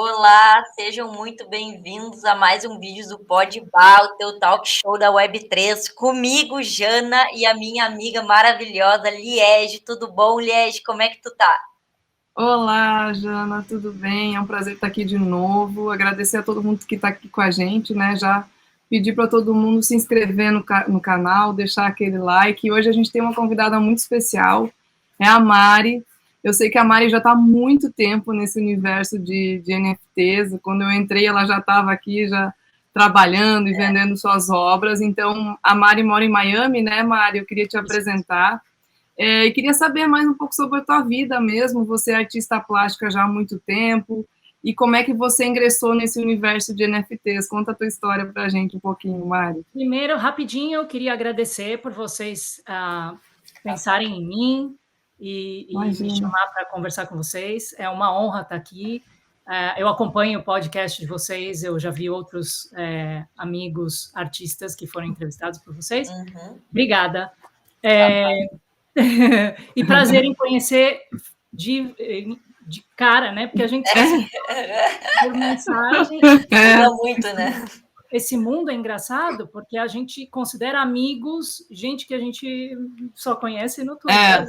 Olá, sejam muito bem-vindos a mais um vídeo do Pod Bar, o teu talk show da Web3, comigo, Jana, e a minha amiga maravilhosa, Liege. Tudo bom, Liege? Como é que tu tá? Olá, Jana, tudo bem? É um prazer estar aqui de novo. Agradecer a todo mundo que está aqui com a gente, né? Já pedir para todo mundo se inscrever no canal, deixar aquele like. E hoje a gente tem uma convidada muito especial, é a Mari. Eu sei que a Mari já está há muito tempo nesse universo de NFTs. Quando eu entrei, ela já estava aqui, já trabalhando e vendendo suas obras. Então, a Mari mora em Miami, né, Mari? Eu queria te apresentar. E queria saber mais um pouco sobre a tua vida mesmo. Você é artista plástica já há muito tempo. E como é que você ingressou nesse universo de NFTs? Conta a tua história para a gente um pouquinho, Mari. Primeiro, rapidinho, eu queria agradecer por vocês pensarem em mim e me chamar para conversar com vocês. É uma honra estar aqui. Eu acompanho o podcast de vocês, eu já vi outros amigos artistas que foram entrevistados por vocês. Uhum. Obrigada. E prazer em conhecer de cara, né? Porque a gente por mensagem. Muda muito, né? Esse mundo é engraçado porque a gente considera amigos gente que a gente só conhece no Twitter.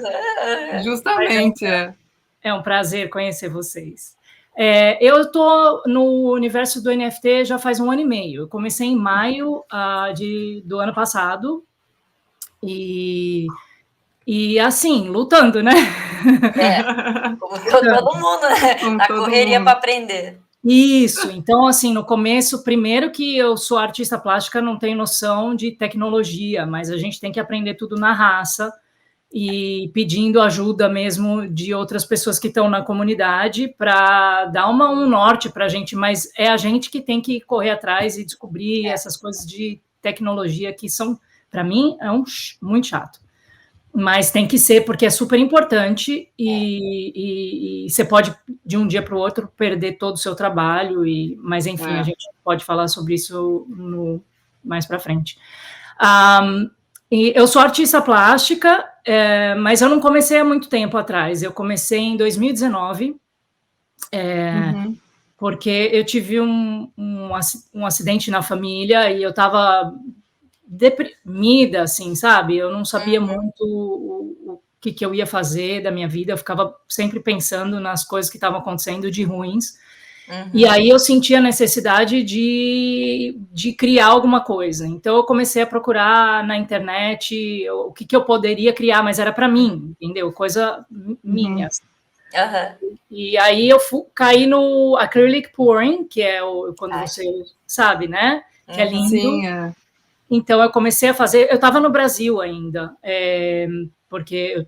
Justamente. É um prazer conhecer vocês. Eu estou no universo do NFT já faz 1 ano e meio. Eu comecei em maio do ano passado e assim, lutando, né? Como todo mundo, né? Na correria para aprender. Isso, então, assim, no começo, primeiro que eu sou artista plástica, não tenho noção de tecnologia, mas a gente tem que aprender tudo na raça e pedindo ajuda mesmo de outras pessoas que estão na comunidade para dar um norte para a gente, mas é a gente que tem que correr atrás e descobrir essas coisas de tecnologia que são, para mim, muito chato. Mas tem que ser, porque é super importante e você pode, de um dia para o outro, perder todo o seu trabalho, mas, enfim, a gente pode falar sobre isso mais para frente. E eu sou artista plástica, mas eu não comecei há muito tempo atrás. Eu comecei em 2019, porque eu tive um acidente na família e eu estava deprimida, assim, sabe? Eu não sabia muito o que eu ia fazer da minha vida, eu ficava sempre pensando nas coisas que estavam acontecendo de ruins, e aí eu senti a necessidade de criar alguma coisa, então eu comecei a procurar na internet o que eu poderia criar, mas era para mim, entendeu? Coisa minha. E aí eu caí no acrylic pouring, que é quando você sabe, né? Que é lindo. Sim, Então, eu comecei a fazer... Eu estava no Brasil ainda, porque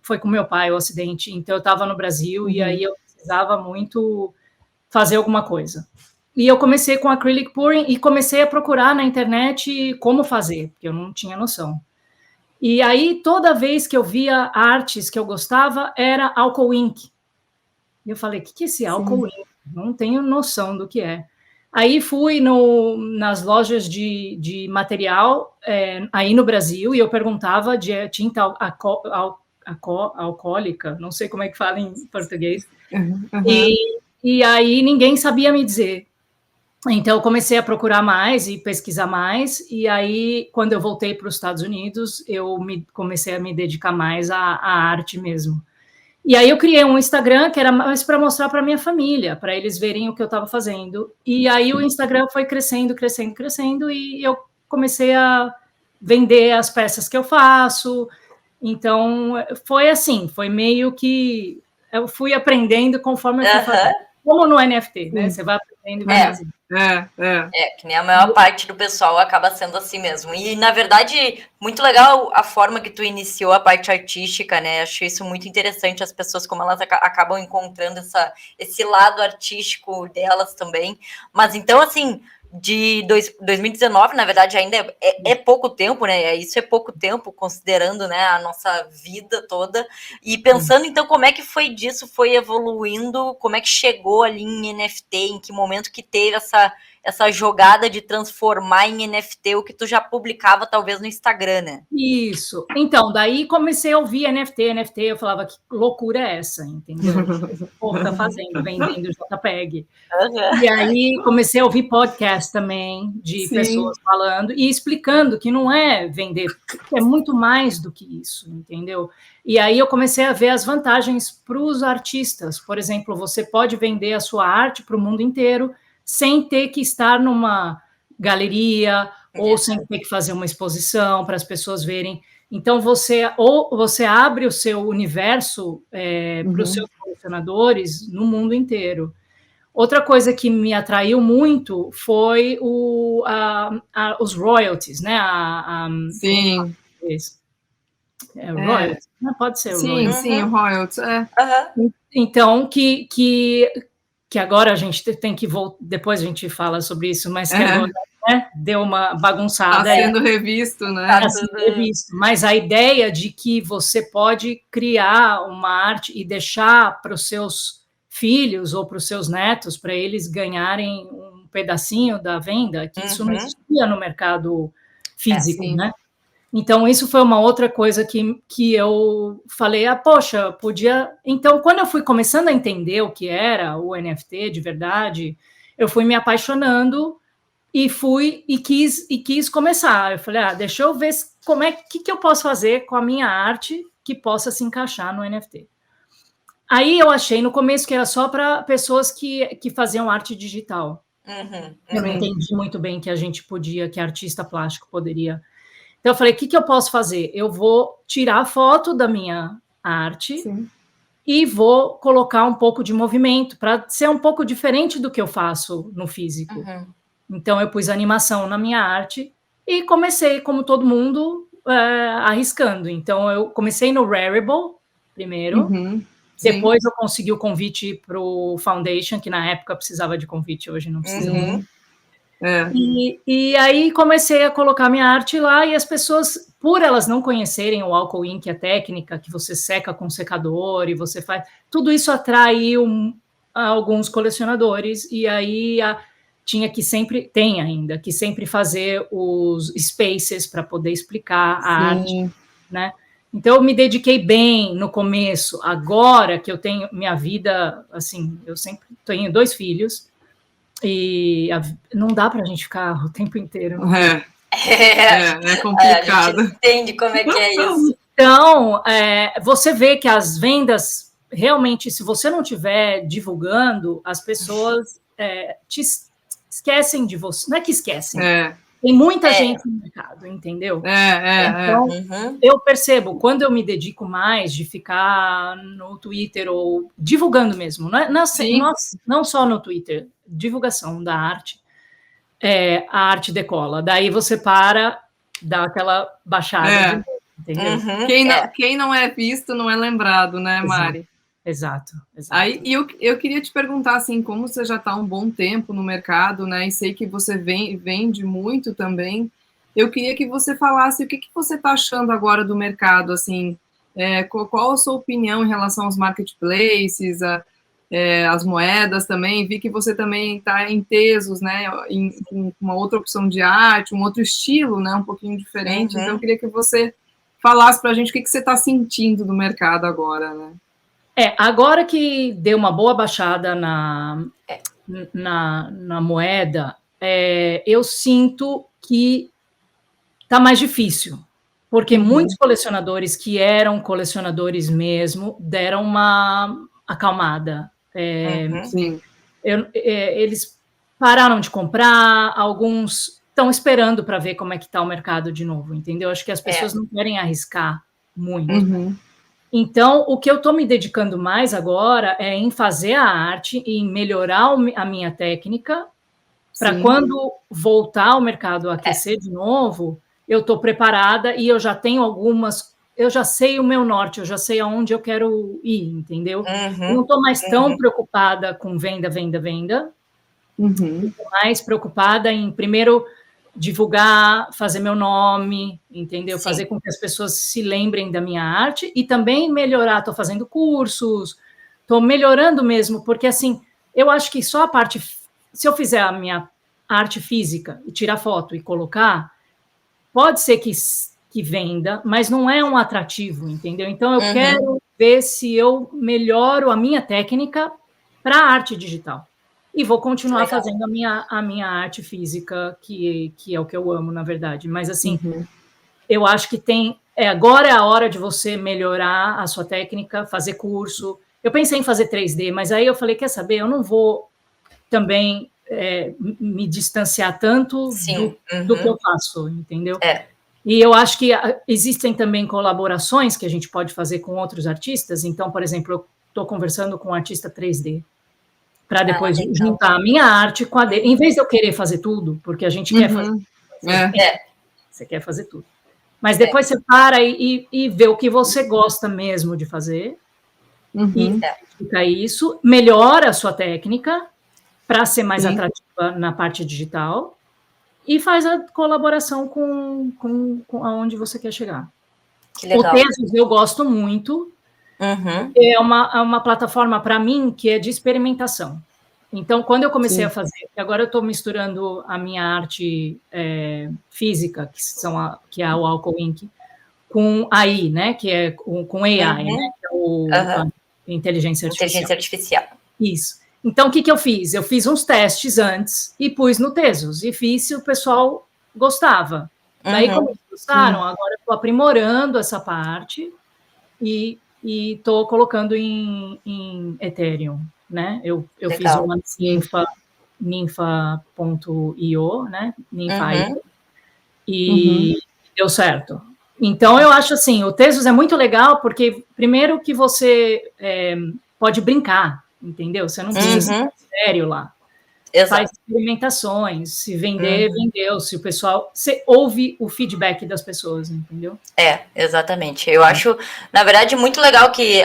foi com meu pai o acidente, então eu estava no Brasil e aí eu precisava muito fazer alguma coisa. E eu comecei com acrylic pouring e comecei a procurar na internet como fazer, porque eu não tinha noção. E aí, toda vez que eu via artes que eu gostava, era álcool ink. E eu falei, o que é esse álcool ink? Não tenho noção do que é. Aí fui nas lojas de material aí no Brasil e eu perguntava de tinta alcoólica, não sei como é que fala em português, e aí ninguém sabia me dizer. Então eu comecei a procurar mais e pesquisar mais, e aí quando eu voltei para os Estados Unidos, eu comecei a me dedicar mais à arte mesmo. E aí eu criei um Instagram que era mais para mostrar para minha família, para eles verem o que eu estava fazendo. E aí o Instagram foi crescendo, crescendo, crescendo, e eu comecei a vender as peças que eu faço. Então, foi assim, foi meio que... Eu fui aprendendo conforme eu fui fazendo. Como no NFT, né? Você vai aprendendo e vai fazendo. Que nem a maior parte do pessoal acaba sendo assim mesmo. E, na verdade, muito legal a forma que tu iniciou a parte artística, né? Acho isso muito interessante, as pessoas como elas acabam encontrando esse lado artístico delas também. Mas, então, assim, de 2019, na verdade, ainda é pouco tempo, né? Isso é pouco tempo, considerando, né, a nossa vida toda. E pensando, então, como é que foi disso, foi evoluindo, como é que chegou ali em NFT, em que momento que teve essa jogada de transformar em NFT o que tu já publicava talvez no Instagram, né? Isso. Então, daí comecei a ouvir NFT, eu falava, que loucura é essa, entendeu? O que o povo tá fazendo, vendendo JPEG. E aí comecei a ouvir podcast também, de pessoas falando e explicando que não é vender, que é muito mais do que isso, entendeu? E aí eu comecei a ver as vantagens para os artistas. Por exemplo, você pode vender a sua arte para o mundo inteiro sem ter que estar numa galeria ou sem ter que fazer uma exposição para as pessoas verem. Então, você abre o seu universo para os seus colecionadores no mundo inteiro. Outra coisa que me atraiu muito foi os royalties, né? Sim. Royalties? Não pode ser royalties. Sim, royalties. Então, que agora a gente tem que voltar, depois a gente fala sobre isso, mas que agora, né, deu uma bagunçada. Está sendo revisto, né? Está sendo revisto. Mas a ideia de que você pode criar uma arte e deixar para os seus filhos ou para os seus netos, para eles ganharem um pedacinho da venda, que isso não existia no mercado físico, né? Então, isso foi uma outra coisa que eu falei, poxa, podia... Então, quando eu fui começando a entender o que era o NFT de verdade, eu fui me apaixonando e quis começar. Eu falei, deixa eu ver que eu posso fazer com a minha arte que possa se encaixar no NFT. Aí eu achei no começo que era só para pessoas que faziam arte digital. Eu não entendi muito bem que que artista plástico poderia... Então, eu falei, o que eu posso fazer? Eu vou tirar a foto da minha arte e vou colocar um pouco de movimento, para ser um pouco diferente do que eu faço no físico. Então, eu pus animação na minha arte e comecei, como todo mundo, arriscando. Então, eu comecei no Rarible primeiro, depois eu consegui o convite para o Foundation, que na época precisava de convite, hoje não precisa muito. E aí comecei a colocar minha arte lá e as pessoas, por elas não conhecerem o álcool ink, a técnica que você seca com secador e você faz, tudo isso atraiu alguns colecionadores e aí tem ainda que sempre fazer os spaces para poder explicar a arte, né? Então eu me dediquei bem no começo. Agora que eu tenho minha vida, assim, eu sempre tenho 2 filhos. E não dá para a gente ficar o tempo inteiro. É complicado. A gente entende como é que é isso. Então, você vê que as vendas, realmente, se você não estiver divulgando, as pessoas te esquecem de você. Não é que esquecem. Tem muita gente no mercado, entendeu? Então, eu percebo, quando eu me dedico mais de ficar no Twitter ou divulgando mesmo, não só no Twitter, divulgação da arte, a arte decola. Daí você dá aquela baixada, entendeu? Quem não é visto não é lembrado, né, Mari? Exato. Aí eu queria te perguntar, assim, como você já está há um bom tempo no mercado, né, e sei que você vende muito também, eu queria que você falasse o que você está achando agora do mercado, assim, qual a sua opinião em relação aos marketplaces, as moedas também, vi que você também está em Tezos, né, em uma outra opção de arte, um outro estilo, né, um pouquinho diferente, então eu queria que você falasse para a gente o que você está sentindo do mercado agora, né? Agora que deu uma boa baixada na moeda, eu sinto que está mais difícil, porque muitos colecionadores que eram colecionadores mesmo deram uma acalmada. Eles pararam de comprar, alguns estão esperando para ver como é que está o mercado de novo, entendeu? Acho que as pessoas não querem arriscar muito. Então, o que eu estou me dedicando mais agora é em fazer a arte, em melhorar a minha técnica, para quando voltar o mercado a aquecer de novo, eu estou preparada e eu já tenho eu já sei o meu norte, eu já sei aonde eu quero ir, entendeu? Eu não estou mais tão preocupada com venda. Estou mais preocupada em, primeiro, divulgar, fazer meu nome, entendeu? Fazer com que as pessoas se lembrem da minha arte e também melhorar. Estou fazendo cursos, estou melhorando mesmo, porque assim, eu acho que só a parte, se eu fizer a minha arte física e tirar foto e colocar, pode ser que venda, mas não é um atrativo, entendeu? Então, eu quero ver se eu melhoro a minha técnica para a arte digital. E vou continuar fazendo a minha arte física, que é o que eu amo, na verdade. Mas, assim, eu acho que agora é a hora de você melhorar a sua técnica, fazer curso. Eu pensei em fazer 3D, mas aí eu falei, quer saber, eu não vou também me distanciar tanto do que eu faço, entendeu? E eu acho que existem também colaborações que a gente pode fazer com outros artistas. Então, por exemplo, eu estou conversando com um artista 3D para depois juntar a minha arte com a dele. Em vez de eu querer fazer tudo, porque a gente quer fazer você quer fazer tudo. Mas depois você para e vê o que você gosta mesmo de fazer e fica isso, melhora a sua técnica para ser mais atrativa na parte digital e faz a colaboração com aonde você quer chegar. Que legal. O Tezos eu gosto muito. É uma plataforma, para mim, que é de experimentação. Então, quando eu comecei a fazer, agora eu estou misturando a minha arte física, que é o Alco Ink, com AI, né? Que é com AI, né? Que é a inteligência artificial. Isso. Então, o que eu fiz? Eu fiz uns testes antes e pus no Tezos. E fiz se o pessoal gostava. Daí, como eles gostaram, agora eu estou aprimorando essa parte e estou colocando em Ethereum, né? Eu fiz uma Ninfa.io, né? Ninfa.io. E deu certo. Então, eu acho assim, o Tezos é muito legal porque, primeiro, que você pode brincar, entendeu? Você não precisa ser sério lá. Faz experimentações, se vender, vendeu. Se o pessoal... Você ouve o feedback das pessoas, entendeu? Exatamente. Eu acho, na verdade, muito legal que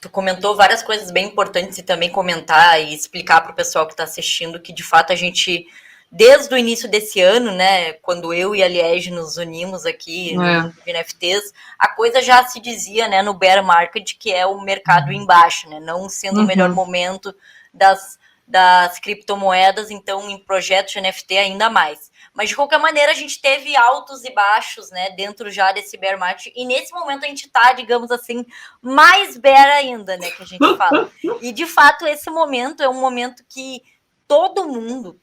tu comentou várias coisas bem importantes e também comentar e explicar para o pessoal que está assistindo que, de fato, a gente... Desde o início desse ano, né, quando eu e a Liege nos unimos aqui no NFTs, a coisa já se dizia, né, no bear market, que é o mercado em baixa, né, não sendo o melhor momento das criptomoedas, então em projetos de NFT ainda mais. Mas, de qualquer maneira, a gente teve altos e baixos, né, dentro já desse bear market, e nesse momento a gente está, digamos assim, mais bear ainda, né, que a gente fala. E, de fato, esse momento é um momento que todo mundo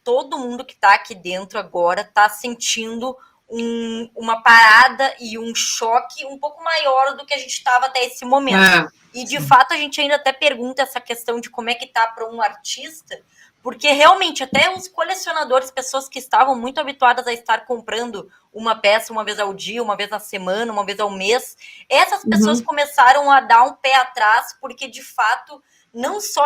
que está aqui dentro agora está sentindo uma parada e um choque um pouco maior do que a gente estava até esse momento. E, de fato, a gente ainda até pergunta essa questão de como é que está para um artista, porque realmente até os colecionadores, pessoas que estavam muito habituadas a estar comprando uma peça uma vez ao dia, uma vez na semana, uma vez ao mês, essas pessoas começaram a dar um pé atrás, porque, de fato... Não só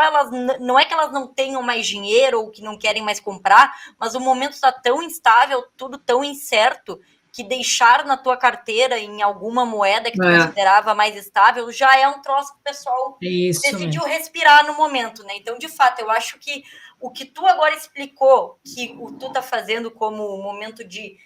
não é que elas não tenham mais dinheiro ou que não querem mais comprar, mas o momento está tão instável, tudo tão incerto, que deixar na tua carteira em alguma moeda que tu considerava mais estável já é um troço que o pessoal decidiu respirar no momento, né? Então, de fato, eu acho que o que tu agora explicou, que tu tá fazendo como momento de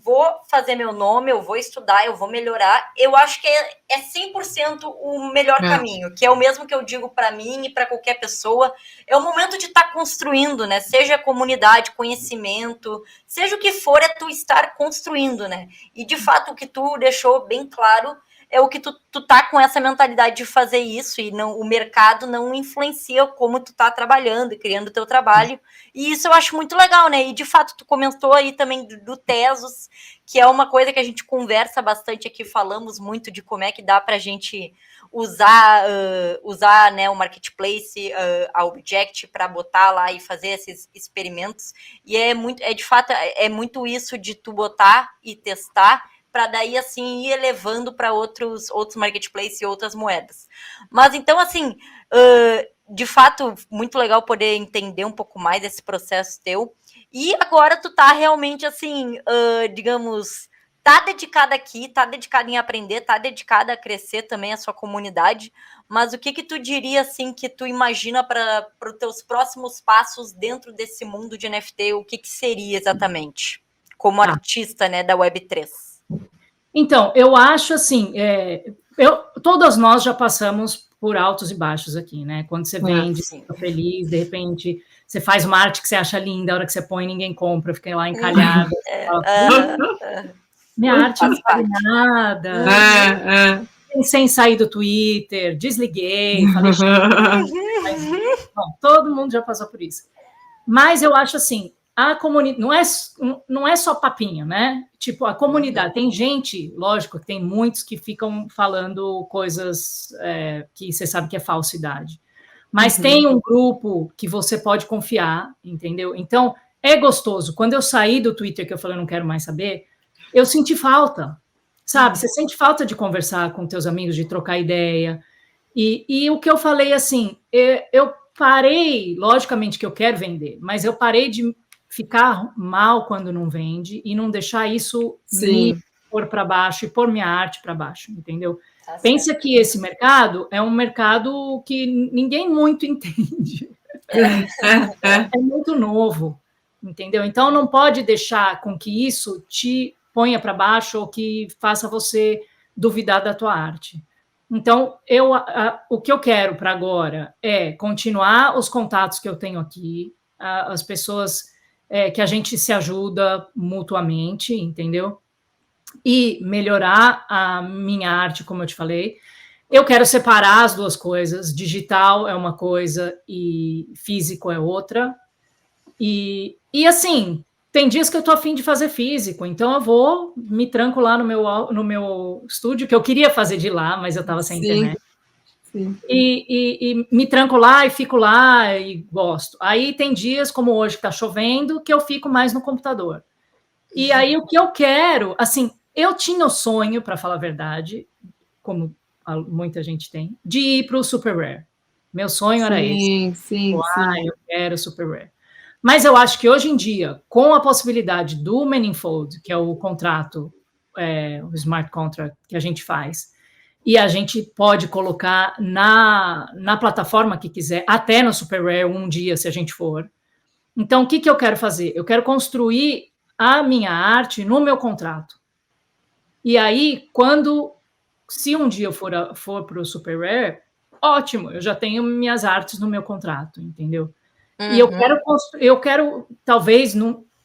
vou fazer meu nome, eu vou estudar, eu vou melhorar, eu acho que é 100% o melhor caminho, que é o mesmo que eu digo para mim e para qualquer pessoa, é o momento de estar construindo, né, seja comunidade, conhecimento, seja o que for, é tu estar construindo, né, e de fato o que tu deixou bem claro é o que tu tá com essa mentalidade de fazer isso e não, o mercado não influencia como tu tá trabalhando e criando o teu trabalho. E isso eu acho muito legal, né? E de fato tu comentou aí também do Tezos, que é uma coisa que a gente conversa bastante aqui, falamos muito de como é que dá pra gente usar né, o marketplace, a Object para botar lá e fazer esses experimentos. E de fato é muito isso de tu botar e testar, para daí, assim, ir elevando para outros marketplaces e outras moedas. Mas, então, assim, de fato, muito legal poder entender um pouco mais esse processo teu. E agora tu tá realmente, assim, digamos, tá dedicada aqui, tá dedicada em aprender, tá dedicada a crescer também a sua comunidade. Mas o que tu diria, assim, que tu imagina para os teus próximos passos dentro desse mundo de NFT? O que seria exatamente? Como artista, né, da Web3. Então, eu acho assim, todas nós já passamos por altos e baixos aqui, né? Quando você vende, fica feliz, de repente você faz uma arte que você acha linda, a hora que você põe ninguém compra, fica lá encalhada. Minha arte não vale nada. Sem sair do Twitter, desliguei, falei, bom, todo mundo já passou por isso. Mas eu acho assim, a comunidade não é só papinho, né? Tipo, a comunidade, tem gente, lógico, que tem muitos que ficam falando coisas que você sabe que é falsidade. Mas tem um grupo que você pode confiar, entendeu? Então, é gostoso. Quando eu saí do Twitter, que eu falei, não quero mais saber, eu senti falta, sabe? Você sente falta de conversar com teus amigos, de trocar ideia. E o que eu falei, assim, eu parei, logicamente que eu quero vender, mas eu parei de ficar mal quando não vende e não deixar isso me pôr para baixo e pôr minha arte para baixo, entendeu? Pensa que esse mercado é um mercado que ninguém muito entende. É muito novo, entendeu? Então, não pode deixar com que isso te ponha para baixo ou que faça você duvidar da tua arte. Então, o que eu quero para agora é continuar os contatos que eu tenho aqui, as pessoas que a gente se ajuda mutuamente, entendeu? E melhorar a minha arte, como eu te falei. Eu quero separar as duas coisas, digital é uma coisa e físico é outra. E assim, tem dias que eu tô afim de fazer físico, então eu me tranco lá no meu estúdio, que eu queria fazer de lá, mas eu estava sem internet. E me tranco lá e fico lá e gosto. Aí tem dias, como hoje que tá chovendo, que eu fico mais no computador. E aí o que eu quero, assim, eu tinha o sonho, para falar a verdade, como muita gente tem, de ir para o Super Rare. Meu sonho era esse. Eu quero Super Rare. Mas eu acho que hoje em dia, com a possibilidade do Manifold, que é o contrato, o smart contract que a gente faz, e a gente pode colocar na plataforma que quiser, até no Super Rare um dia, se a gente for. Então, o que eu quero fazer? Eu quero construir a minha arte no meu contrato. E aí, se um dia eu for para o Super Rare, ótimo, eu já tenho minhas artes no meu contrato, entendeu? E eu quero talvez,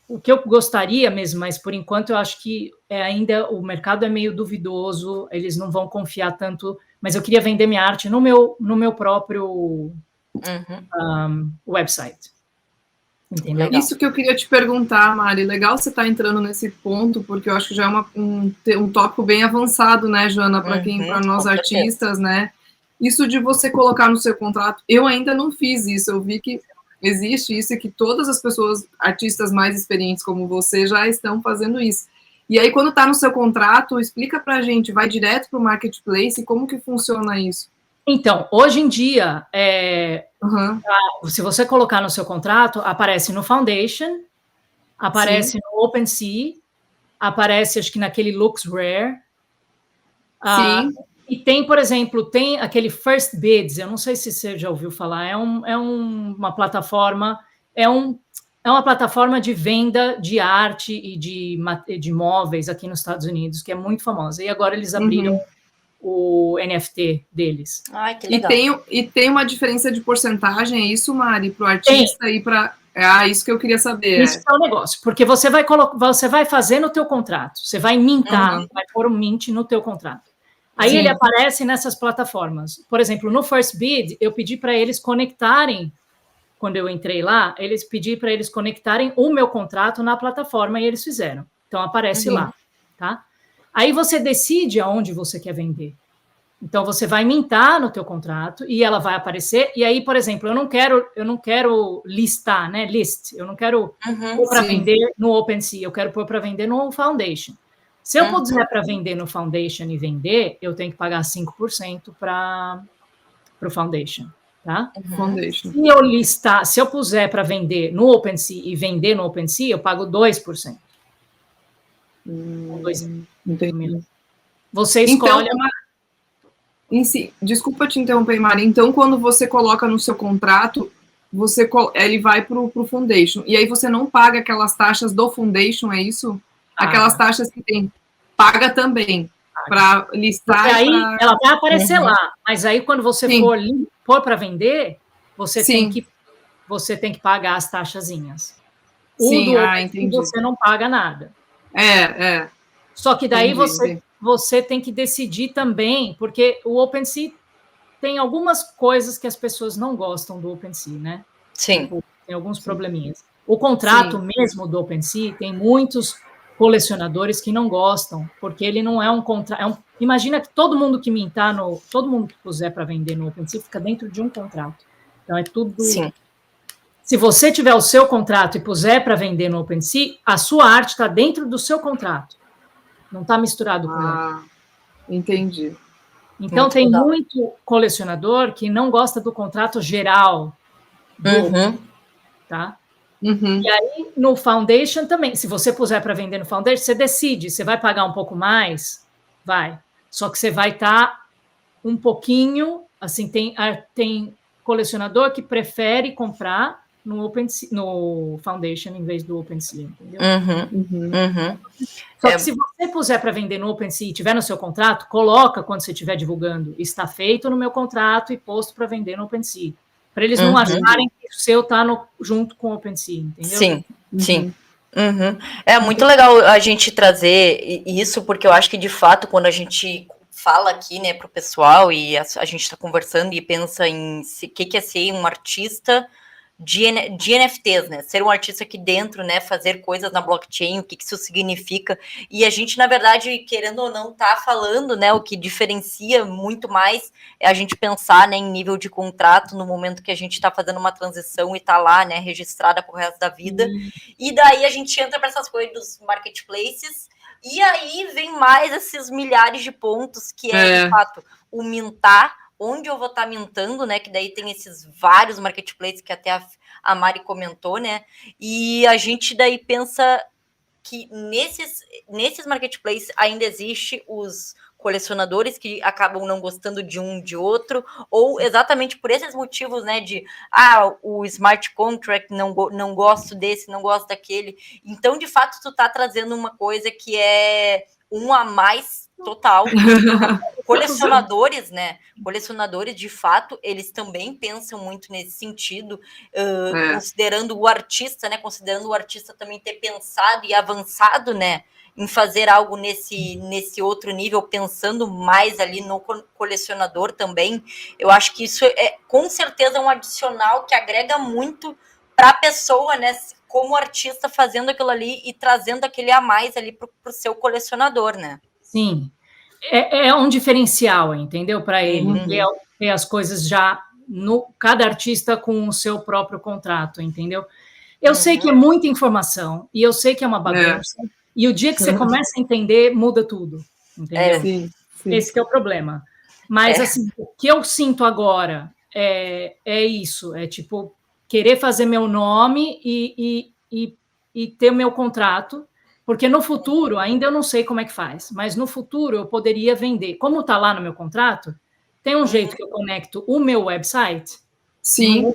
o que eu gostaria mesmo, mas por enquanto eu acho que ainda o mercado é meio duvidoso, eles não vão confiar tanto, mas eu queria vender minha arte no meu próprio website. Entendeu? Isso que eu queria te perguntar, Mari. Legal você estar entrando nesse ponto, porque eu acho que já é um tópico bem avançado, né, Jana, para nós artistas, né? Isso de você colocar no seu contrato, eu ainda não fiz isso, eu vi que existe isso e que todas as pessoas, artistas mais experientes como você, já estão fazendo isso. E aí, quando está no seu contrato, explica para a gente, vai direto para o marketplace, como que funciona isso? Então, hoje em dia, se você colocar no seu contrato, aparece no Foundation, aparece no OpenSea, aparece, acho que naquele LooksRare. E tem, por exemplo, tem aquele First Bids, eu não sei se você já ouviu falar, é uma plataforma, é uma plataforma de venda de arte e de móveis aqui nos Estados Unidos, que é muito famosa. E agora eles abriram o NFT deles. Ai, que legal. E tem uma diferença de porcentagem, é isso, Mari, para o artista e para... isso que eu queria saber. Isso é o negócio, porque você vai fazer no teu contrato, você vai mintar, vai pôr um mint no teu contrato. Aí ele aparece nessas plataformas. Por exemplo, no First Bid, eu pedi para eles conectarem, quando eu entrei lá, pedi para eles conectarem o meu contrato na plataforma e eles fizeram. Então, aparece lá, tá? Aí você decide aonde você quer vender. Então, você vai mintar no teu contrato e ela vai aparecer. E aí, por exemplo, eu não quero listar, né? Eu não quero pôr para vender no OpenSea, eu quero pôr para vender no Foundation. Se eu puser para vender no Foundation e vender, eu tenho que pagar 5% para o Foundation, tá? Foundation. Se eu puser para vender no OpenSea e vender no OpenSea, eu pago 2%. 2%. Entendi. Você escolhe... Desculpa te interromper, Mari. Então, quando você coloca no seu contrato, ele vai para o Foundation. E aí você não paga aquelas taxas do Foundation, é isso? Aquelas taxas que tem. Paga também. Para listar. Aí ela vai aparecer lá. Mas aí, quando você for para vender, você você tem que pagar as taxazinhas. Sim, entendi. Você não paga nada. Só que daí você tem que decidir também, porque o OpenSea tem algumas coisas que as pessoas não gostam do OpenSea, né? Sim. Tipo, tem alguns probleminhas. O contrato mesmo do OpenSea tem muitos colecionadores que não gostam, porque ele não é um contrato. Imagina que todo mundo que mintar todo mundo que puser para vender no OpenSea fica dentro de um contrato. Então é tudo. Sim. Se você tiver o seu contrato e puser para vender no OpenSea, a sua arte está dentro do seu contrato. Não está misturado com ele. Entendi. Então, tem muito colecionador que não gosta do contrato geral. Tá? E aí, no Foundation também. Se você puser para vender no Foundation, você decide. Você vai pagar um pouco mais? Vai. Só que você vai estar um pouquinho... Assim, tem colecionador que prefere comprar no Foundation em vez do OpenSea, entendeu? Só que se você puser para vender no OpenSea e tiver no seu contrato, coloca quando você estiver divulgando, está feito no meu contrato e posto para vender no OpenSea, para eles não acharem que o seu está junto com o OpenSea, entendeu? Sim. É muito legal a gente trazer isso, porque eu acho que, de fato, quando a gente fala aqui, né, para o pessoal e a gente está conversando e pensa em o que é ser um artista de NFTs, né? Ser um artista aqui dentro, né? Fazer coisas na blockchain, o que isso significa. E a gente, na verdade, querendo ou não, tá falando, né? O que diferencia muito mais é a gente pensar, né, em nível de contrato no momento que a gente está fazendo uma transição e tá lá, né, registrada pro resto da vida. E daí a gente entra para essas coisas dos marketplaces. E aí vem mais esses milhares de pontos que de fato, o mintar, onde eu vou estar mintando, né? Que daí tem esses vários marketplaces que até a Mari comentou, né? E a gente daí pensa que nesses marketplaces ainda existe os colecionadores que acabam não gostando de um de outro, ou exatamente por esses motivos, né? De o smart contract, não gosto desse, não gosto daquele. Então, de fato, tu tá trazendo uma coisa que é um a mais total. Colecionadores, né? Colecionadores, de fato, eles também pensam muito nesse sentido, considerando o artista, né? Considerando o artista também ter pensado e avançado, né? Em fazer algo nesse outro nível, pensando mais ali no colecionador também. Eu acho que isso é, com certeza, um adicional que agrega muito para a pessoa, né? Como artista fazendo aquilo ali e trazendo aquele a mais ali para o seu colecionador, né? Sim. É um diferencial, entendeu? Para ele, ter as coisas já cada artista com o seu próprio contrato, entendeu? Eu sei que é muita informação, e eu sei que é uma bagunça, e o dia que você começa a entender, muda tudo, entendeu? Sim. Esse que é o problema. Mas, assim, o que eu sinto agora é isso, é tipo, querer fazer meu nome e ter o meu contrato, porque no futuro, ainda eu não sei como é que faz, mas no futuro eu poderia vender. Como está lá no meu contrato, tem um jeito que eu conecto o meu website. Sim.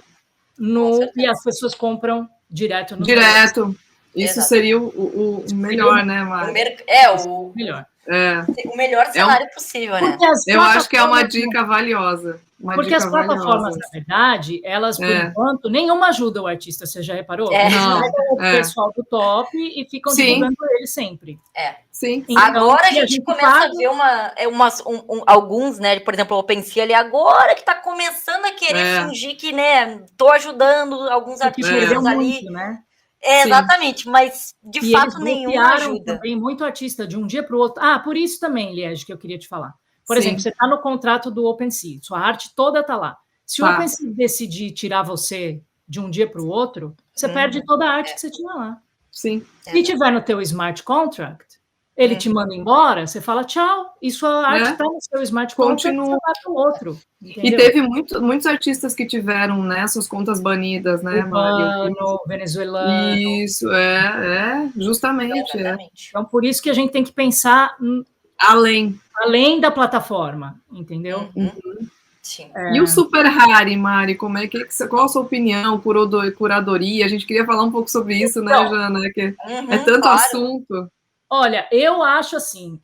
E as pessoas compram direto no Direto. Isso seria o melhor, né, Mari? O melhor. O melhor cenário possível, né? Eu acho que é uma dica valiosa. Porque as plataformas, na verdade, elas, por enquanto, nenhuma ajuda o artista, você já reparou? Não. O pessoal do top e ficam divulgando ele sempre. Sim. Então, agora a gente começa a ver alguns, né? Por exemplo, o OpenSea ali, agora que tá começando a querer fingir que, né, tô ajudando alguns artistas ali. Muito, né? Exatamente, mas de fato nenhuma ajuda. Também muito artista de um dia para o outro. Por isso também, Liege, que eu queria te falar. Por exemplo, você está no contrato do OpenSea, sua arte toda está lá. Se o OpenSea decidir tirar você de um dia para o outro, você perde toda a arte que você tinha lá. Sim. Se tiver no teu smart contract, ele te manda embora, você fala tchau, e sua arte está no seu smart contract, você vai para o outro. Entendeu? E teve muitos artistas que tiveram, né, suas contas banidas, né, Mário? Venezuelano. Isso, justamente. Então, por isso que a gente tem que pensar além da plataforma, entendeu? Sim. E o Super Rare, Mari, qual a sua opinião, curadoria? A gente queria falar um pouco sobre isso, né, Jana? Que é tanto assunto. Olha, eu acho assim,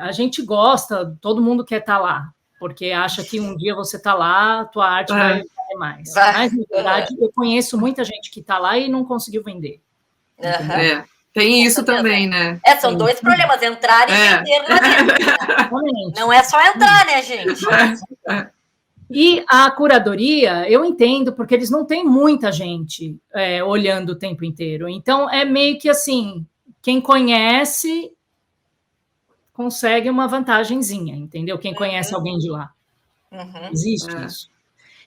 a gente gosta, todo mundo quer estar lá, porque acha que um dia você está lá, tua arte vai ter mais. Mas, na verdade, eu conheço muita gente que está lá e não conseguiu vender. Tem isso também, né? São dois problemas, entrar e vender lá dentro. Né? Não é só entrar, né, gente? E a curadoria, eu entendo, porque eles não têm muita gente olhando o tempo inteiro. Então, é meio que assim, quem conhece consegue uma vantagenzinha, entendeu? Quem conhece alguém de lá. Existe isso.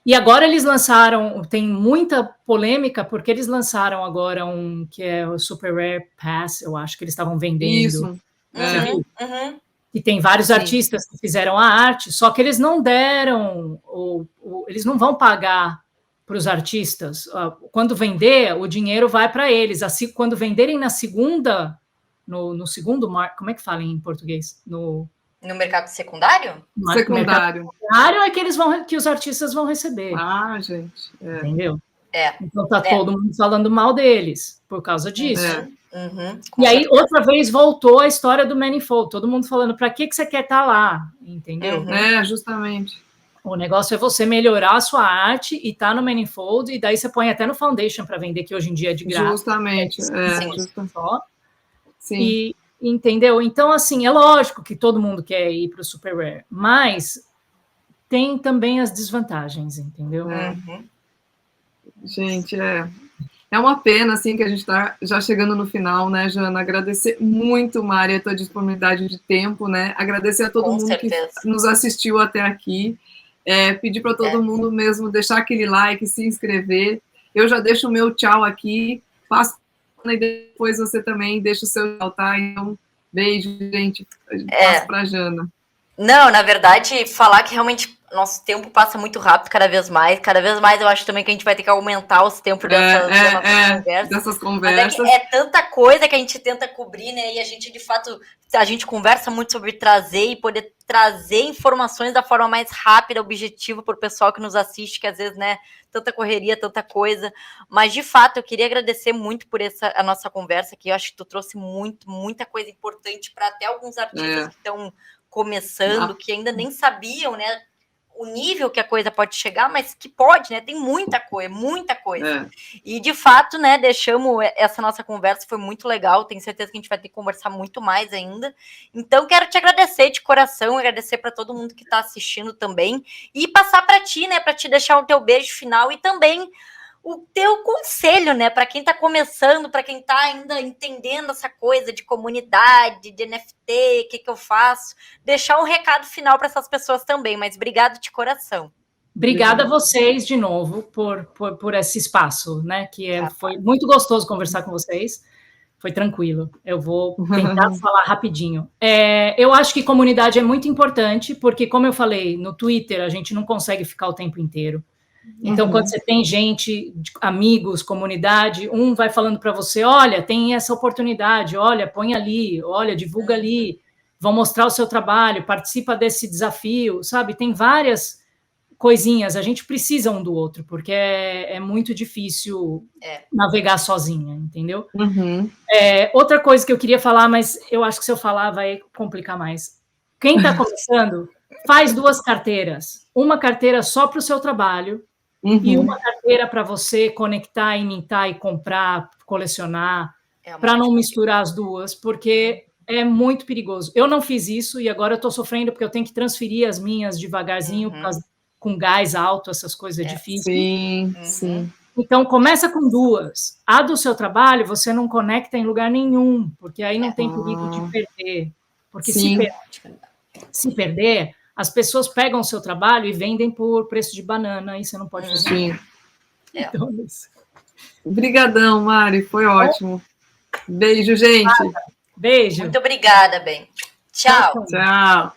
E agora eles lançaram, tem muita polêmica, porque eles lançaram agora um que é o Super Rare Pass, eu acho que eles estavam vendendo. Isso. Você viu? E tem vários artistas que fizeram a arte, só que eles não deram, eles não vão pagar para os artistas. Quando vender, o dinheiro vai para eles. Assim, quando venderem na segunda, no segundo, como é que fala em português? No mercado secundário? Secundário. Secundário é que os artistas vão receber. Gente. Entendeu? Então tá todo mundo falando mal deles por causa disso. E aí, outra vez, voltou a história do Manifold. Todo mundo falando, para que você quer estar lá? Entendeu? Justamente. O negócio é você melhorar a sua arte e tá no Manifold, e daí você põe até no Foundation para vender, que hoje em dia é de graça. Justamente. Só. E, entendeu? Então, assim, é lógico que todo mundo quer ir para o Super Rare, mas tem também as desvantagens, entendeu? Gente, é uma pena, assim, que a gente está já chegando no final, né, Jana? Agradecer muito, Mari, a tua disponibilidade de tempo, né? Agradecer a todo mundo que nos assistiu até aqui. Pedir para todo mundo mesmo deixar aquele like, se inscrever. Eu já deixo o meu tchau aqui. Passo e depois você também deixa o seu tchau, tá? Então, beijo, gente. Passo para a Jana. Não, na verdade, falar que realmente nosso tempo passa muito rápido cada vez mais. Cada vez mais eu acho também que a gente vai ter que aumentar os tempos dessas conversas. É tanta coisa que a gente tenta cobrir, né? E a gente, de fato, a gente conversa muito sobre trazer e poder trazer informações da forma mais rápida, objetiva para o pessoal que nos assiste, que às vezes, né, tanta correria, tanta coisa. Mas, de fato, eu queria agradecer muito por a nossa conversa aqui. Eu acho que tu trouxe muita coisa importante para até alguns artistas que estão começando, que ainda nem sabiam, né, o nível que a coisa pode chegar, mas que pode, né, tem muita coisa. E, de fato, né, deixamos essa nossa conversa, foi muito legal, tenho certeza que a gente vai ter que conversar muito mais ainda. Então, quero te agradecer de coração, agradecer para todo mundo que está assistindo também, e passar para ti, né, para te deixar o teu beijo final e também o teu conselho, né, para quem está começando, para quem está ainda entendendo essa coisa de comunidade, de NFT, o que eu faço, deixar um recado final para essas pessoas também, mas obrigado de coração. Obrigada a vocês de novo por esse espaço, né, foi muito gostoso conversar com vocês, foi tranquilo, eu vou tentar falar rapidinho. Eu acho que comunidade é muito importante, porque, como eu falei, no Twitter a gente não consegue ficar o tempo inteiro. Então, quando você tem gente, amigos, comunidade, um vai falando para você, olha, tem essa oportunidade, olha, põe ali, olha, divulga ali, vão mostrar o seu trabalho, participa desse desafio, sabe? Tem várias coisinhas, a gente precisa um do outro, porque é muito difícil navegar sozinha, entendeu? Outra coisa que eu queria falar, mas eu acho que se eu falar vai complicar mais. Quem está começando, faz 2 carteiras. Uma carteira só para o seu trabalho, e uma carteira para você conectar e mintar e comprar, colecionar, para não misturar as duas, porque é muito perigoso. Eu não fiz isso e agora eu estou sofrendo porque eu tenho que transferir as minhas devagarzinho, com gás alto, essas coisas difíceis. Sim. Então, começa com 2. A do seu trabalho, você não conecta em lugar nenhum, porque aí não tem perigo de perder. Porque se perder, as pessoas pegam o seu trabalho e vendem por preço de banana, e você não pode fazer. Então, isso. Obrigadão, Mari, foi ótimo. Beijo, gente. Beijo. Muito obrigada, bem. Tchau. Tchau.